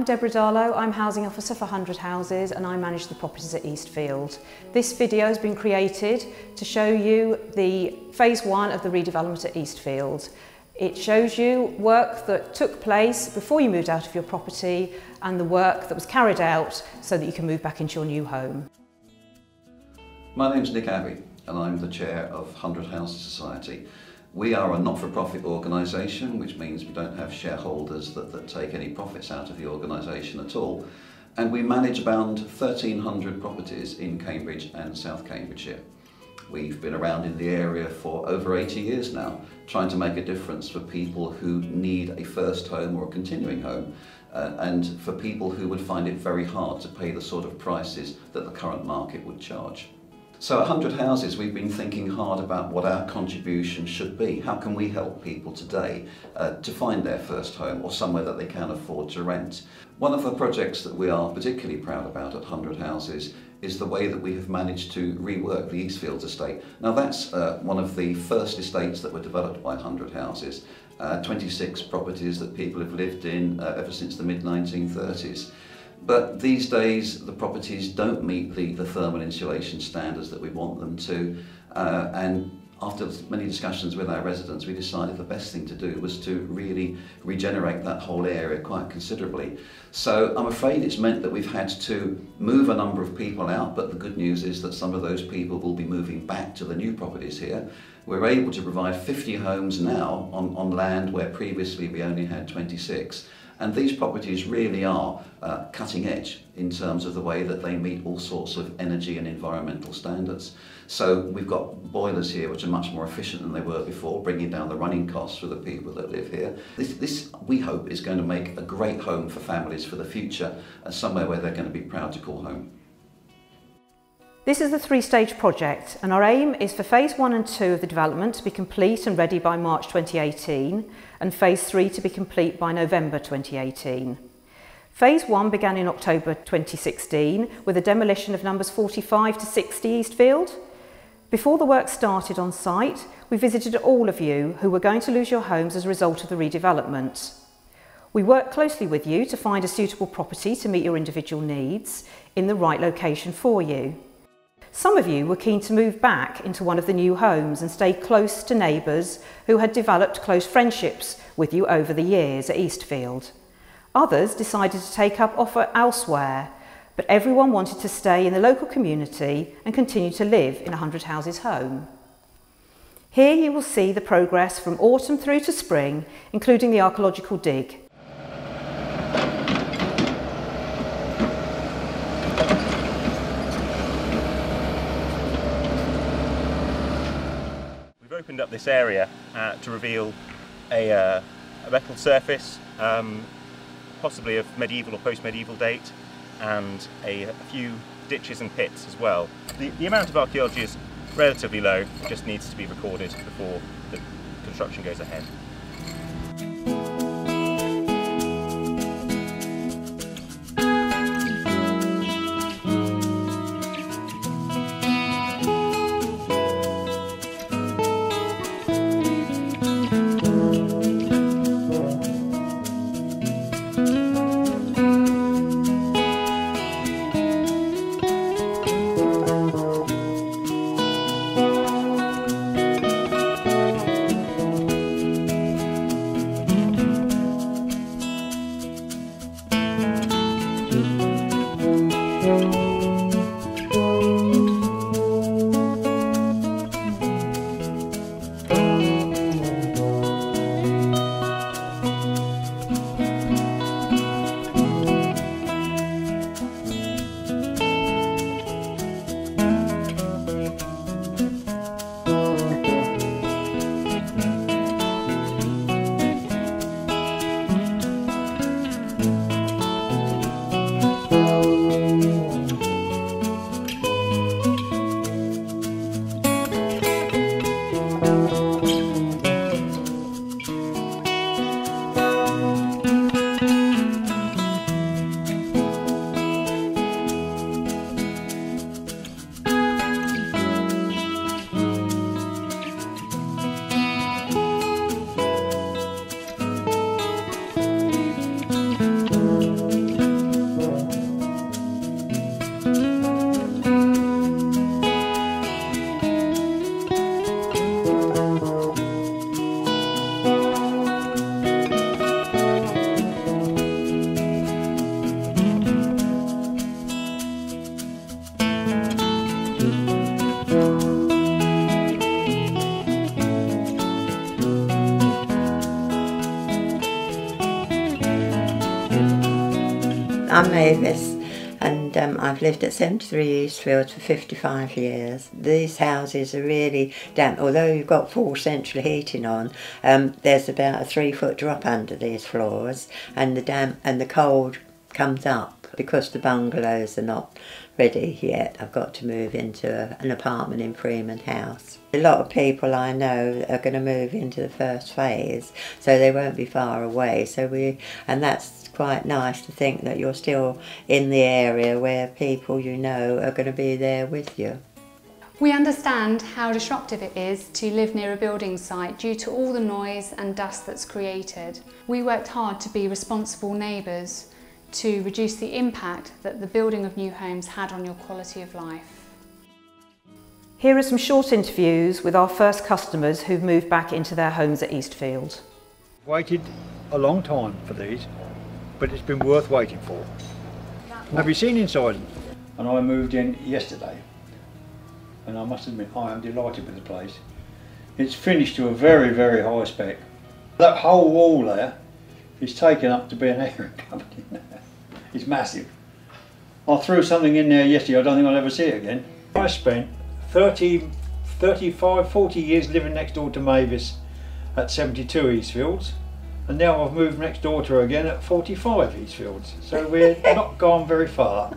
I'm Deborah Darlow, I'm Housing Officer for 100 Houses and I manage the properties at Eastfields. This video has been created to show you the phase 1 of the redevelopment at Eastfields. It shows you work that took place before you moved out of your property and the work that was carried out so that you can move back into your new home. My name's Nick Abbey and I'm the chair of 100 Houses Society. We are a not-for-profit organisation, which means we don't have shareholders that take any profits out of the organisation at all. And we manage around 1,300 properties in Cambridge and South Cambridgeshire. We've been around in the area for over 80 years now, trying to make a difference for people who need a first home or a continuing home, and for people who would find it very hard to pay the sort of prices that the current market would charge. So at 100 Houses, we've been thinking hard about what our contribution should be. How can we help people today to find their first home or somewhere that they can afford to rent? One of the projects that we are particularly proud about at 100 Houses is the way that we have managed to rework the Eastfields estate. Now that's one of the first estates that were developed by 100 Houses. 26 properties that people have lived in ever since the mid-1930s. But these days the properties don't meet the thermal insulation standards that we want them to, and after many discussions with our residents we decided the best thing to do was to really regenerate that whole area quite considerably. So I'm afraid it's meant that we've had to move a number of people out, but the good news is that some of those people will be moving back to the new properties here. We're able to provide 50 homes now on land where previously we only had 26. And these properties really are cutting edge in terms of the way that they meet all sorts of energy and environmental standards. So we've got boilers here which are much more efficient than they were before, bringing down the running costs for the people that live here. This we hope is going to make a great home for families for the future, and somewhere where they're going to be proud to call home. This is the three-stage project and our aim is for phase 1 and 2 of the development to be complete and ready by March 2018 and phase 3 to be complete by November 2018. Phase 1 began in October 2016 with a demolition of numbers 45 to 60 Eastfield. Before the work started on site, we visited all of you who were going to lose your homes as a result of the redevelopment. We worked closely with you to find a suitable property to meet your individual needs in the right location for you. Some of you were keen to move back into one of the new homes and stay close to neighbours who had developed close friendships with you over the years at Eastfield. Others decided to take up offer elsewhere, but everyone wanted to stay in the local community and continue to live in a 100 Houses home. Here you will see the progress from autumn through to spring, including the archaeological dig. Opened up this area to reveal a metal surface, possibly of medieval or post-medieval date, and a few ditches and pits as well. The amount of archaeology is relatively low, it just needs to be recorded before the construction goes ahead. I'm Mavis, and I've lived at 73 Eastfields for 55 years. These houses are really damp. Although you've got full central heating on, there's about a 3-foot drop under these floors, and the damp and the cold comes up because the bungalows are not ready yet. I've got to move into an apartment in Freeman House. A lot of people I know are going to move into the first phase, so they won't be far away. And that's quite nice to think that you're still in the area where people you know are going to be there with you. We understand how disruptive it is to live near a building site due to all the noise and dust that's created. We worked hard to be responsible neighbours to reduce the impact that the building of new homes had on your quality of life. Here are some short interviews with our first customers who've moved back into their homes at Eastfields. Waited a long time for these, but it's been worth waiting for. Have you seen inside them? And I moved in yesterday, and I must admit I am delighted with the place. It's finished to a very, very high spec. That whole wall there is taken up to be an airing company now. It's massive. I threw something in there yesterday, I don't think I'll ever see it again. I spent 35, 40 years living next door to Mavis at 72 Eastfields, and now I've moved next door to her again at 45 Eastfields, so we're not gone very far.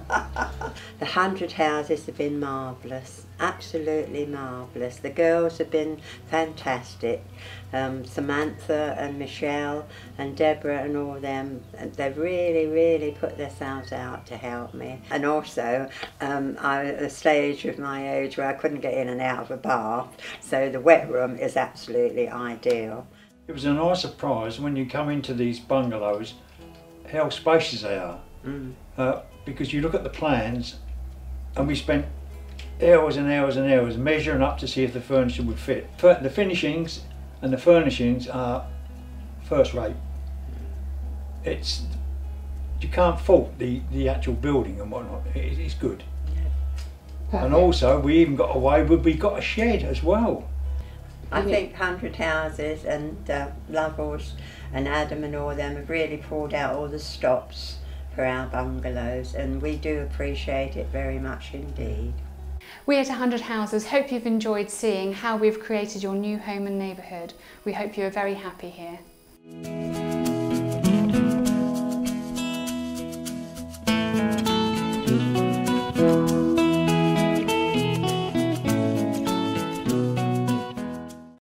The 100 houses have been marvellous, absolutely marvellous. The girls have been fantastic. Samantha and Michelle and Deborah and all them, they've really put themselves out to help me. And also, I'm at a stage of my age where I couldn't get in and out of a bath, so the wet room is absolutely ideal. It was a nice surprise when you come into these bungalows how spacious they are. Because you look at the plans, and we spent hours and hours and hours measuring up to see if the furniture would fit. The finishings and the furnishings are first rate. You can't fault the actual building and whatnot. It's good. Yeah. And also we even got away with, we got a shed as well. I think 100 houses and Lovell's and Adam and all them have really pulled out all the stops for our bungalows, and we do appreciate it very much indeed. We at 100 Houses hope you've enjoyed seeing how we've created your new home and neighbourhood. We hope you are very happy here.